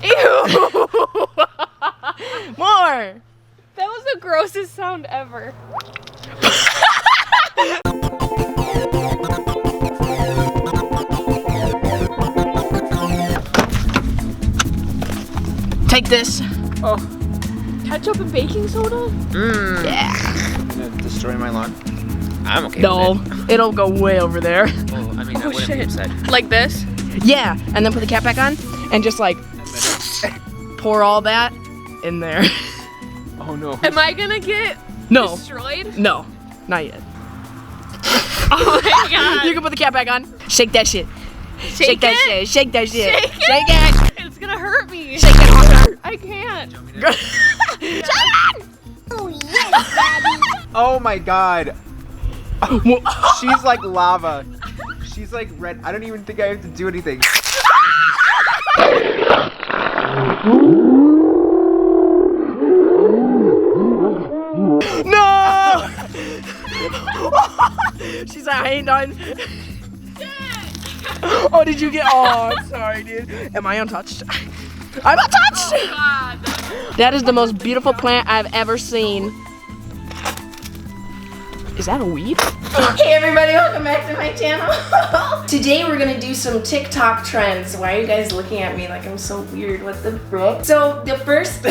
Ew! More! That was the grossest sound ever. Take this. Oh. Ketchup and baking soda? Mmm. Yeah. Gonna destroy my lawn? I'm okay No, with it. it'll go way over there. Well, I mean, I Oh, wouldn't be shit. upset. Like this? Yeah, and then put the cap back on and just like pour all that in there. Oh no. Am I gonna get No, destroyed? no, not yet. Oh my god. You can put the cap back on. Shake that shit. Shake that it? shit. Shake that shit. Shake it? Shake it. It's gonna hurt me. Shake it harder. I can't. Oh, yes, Daddy. Oh my god. She's like lava. She's like red. I don't even think I have to do anything. No! She's like, I ain't done. Oh, did you get? Oh, I'm sorry, dude. Am I untouched? I'm untouched! God. That is the most beautiful plant I've ever seen. Is that a weed? Hey everybody, welcome back to my channel. Today we're gonna do some TikTok trends. Why are you guys looking at me like I'm so weird? What the frick? So the first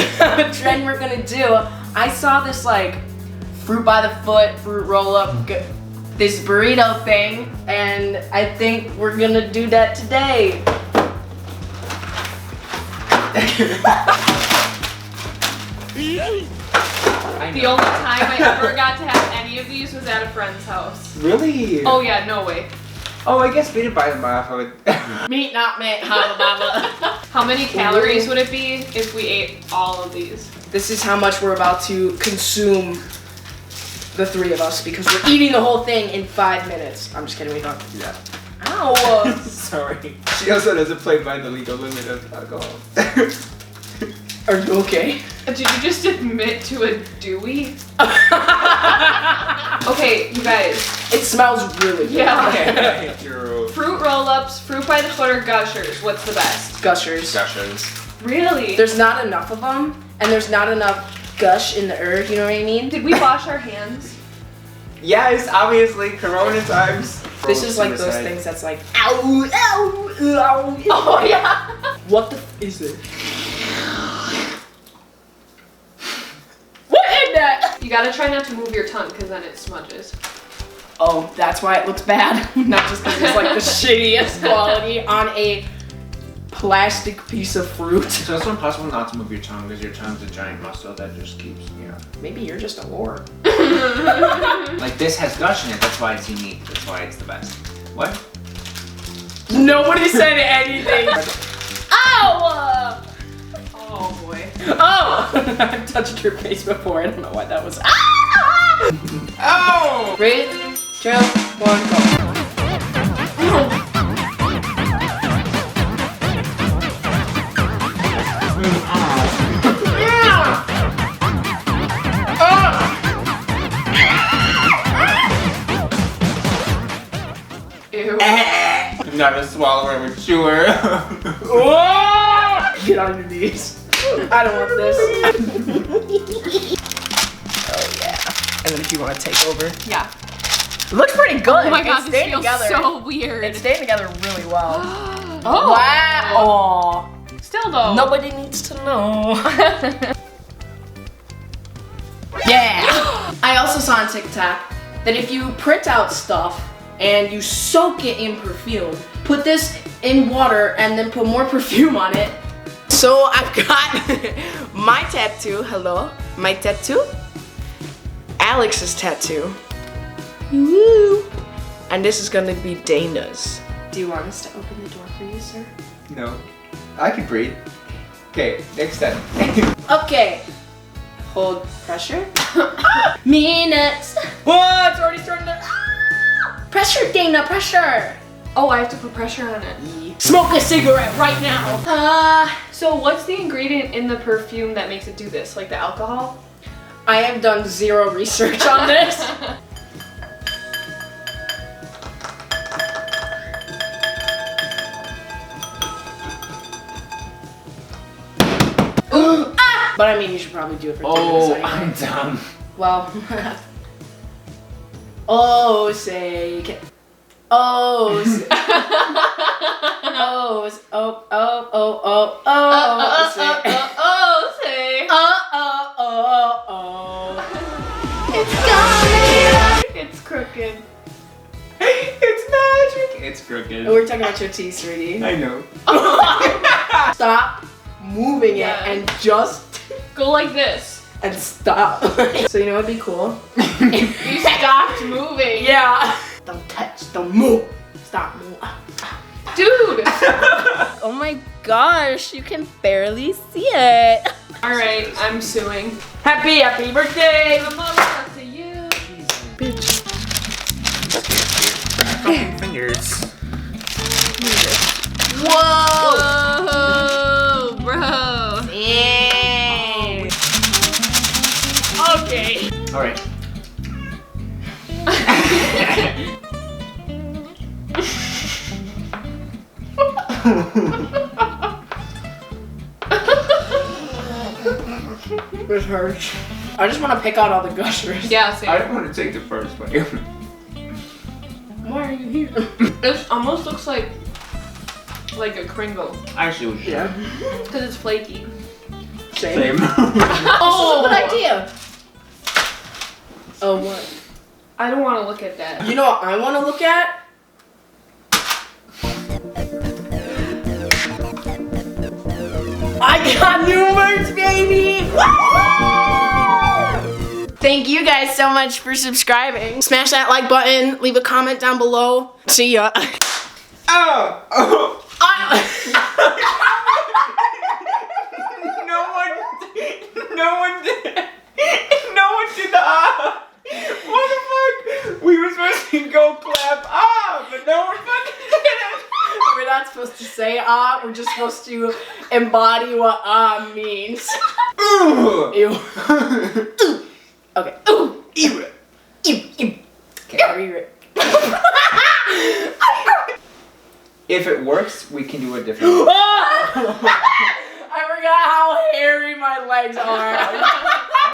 trend we're gonna do, I saw this like fruit by the foot, fruit roll up, this burrito thing, and I think we're gonna do that today. The only time I ever got to have any of these was at a friend's house. Really? Oh yeah, no way. Oh, I guess we didn't buy them off of it. Meat, not meat, haba baba. How many calories would it be if we ate all of these? This is how much we're about to consume, the three of us, because we're eating the whole thing in 5 minutes. I'm just kidding, we don't. Yeah. Ow! Sorry. She also doesn't play by the legal limit of alcohol. Are you okay? Did you just admit to a Dewey? Okay, you guys. It smells really good. Yeah. You're Fruit roll-ups, fruit by the foot, or gushers. What's the best? Gushers. gushers. Really? There's not enough of them, and there's not enough gush in the herb, you know what I mean? Did we wash our hands? Yes, obviously, Corona times. This is like those things that's like, ow, ow, ow. Oh yeah. What the f is it? What is that? You gotta try not to move your tongue, because then it smudges. Oh, that's why it looks bad. Not just because it's like the shittiest quality on a plastic piece of fruit. It's also impossible not to move your tongue because your tongue's a giant muscle that just keeps, Maybe you're just a whore. Like this has gush in it, that's why it's unique. That's why it's the best. What? Nobody said anything. Ow! Oh boy. Oh! I've touched your face before. I don't know why that was. Ah! Oh! 3, 2, 1, go. Ew. I'm not a swallower, I'm a chewer. Whoa! Get on your knees. I don't want this. Oh yeah. And then if you want to take over. Yeah. It looks pretty good. Oh my god, it's this staying feels together. so weird. It's staying together really well. Oh. Wow. Still though. Nobody needs to know. Yeah. I also saw on TikTok that if you print out stuff and you soak it in perfume, put this in water and then put more perfume on it. So I've got my tattoo. Hello, my tattoo. Alex's tattoo. Woo. And this is gonna be Dana's. Do you want us to open the door for you, sir? No. I can breathe. Okay, next step. Okay. Hold pressure. Minutes. Whoa, it's already starting to. Pressure, Dana, pressure. Oh, I have to put pressure on it. Smoke a cigarette right now. So what's the ingredient in the perfume that makes it do this? Like the alcohol? I have done zero research on this. But I mean, you should probably do it for 10 Oh, minutes I'm anyway. dumb. Well. Oh, say. Oh, say. Oh, say. Oh, oh, oh, oh, oh, say. Say. Oh. It's coming. It's crooked. It's magic. It's crooked. We're talking about your teeth, sweetie. I know. Stop moving Yeah. it and just Go like this. and stop. So you know what'd be cool? You stopped moving. Yeah. Don't touch. Don't move. Stop moving. Dude. Oh my gosh, you can barely see it. Alright, I'm suing. Happy birthday. Mama, to you. Bitch. Fucking fingers. Whoa, bro. Yeah. Okay. All right. This hurts. I just want to pick out all the gushers. Yeah, same. I don't want to take the first one. Why are you here? It almost looks like a Kringle. Actually, we should. Yeah. Because it's flaky. Same. Same. Oh, good idea. Oh, what? I don't want to look at that. You know what I want to look at? I got new merch, baby! Woo! Thank you guys so much for subscribing. Smash that like button, leave a comment down below. See ya. Oh! Oh! No one did the ah! What the fuck? We were supposed to go clap ah, but no one fucking did it! We're not supposed to say ah, we're just supposed to embody what ah means. Ooh! Ew. Okay. Ooh. Ew. Ew. Carry it. If it works, we can do a different one. I forgot how hairy my legs are.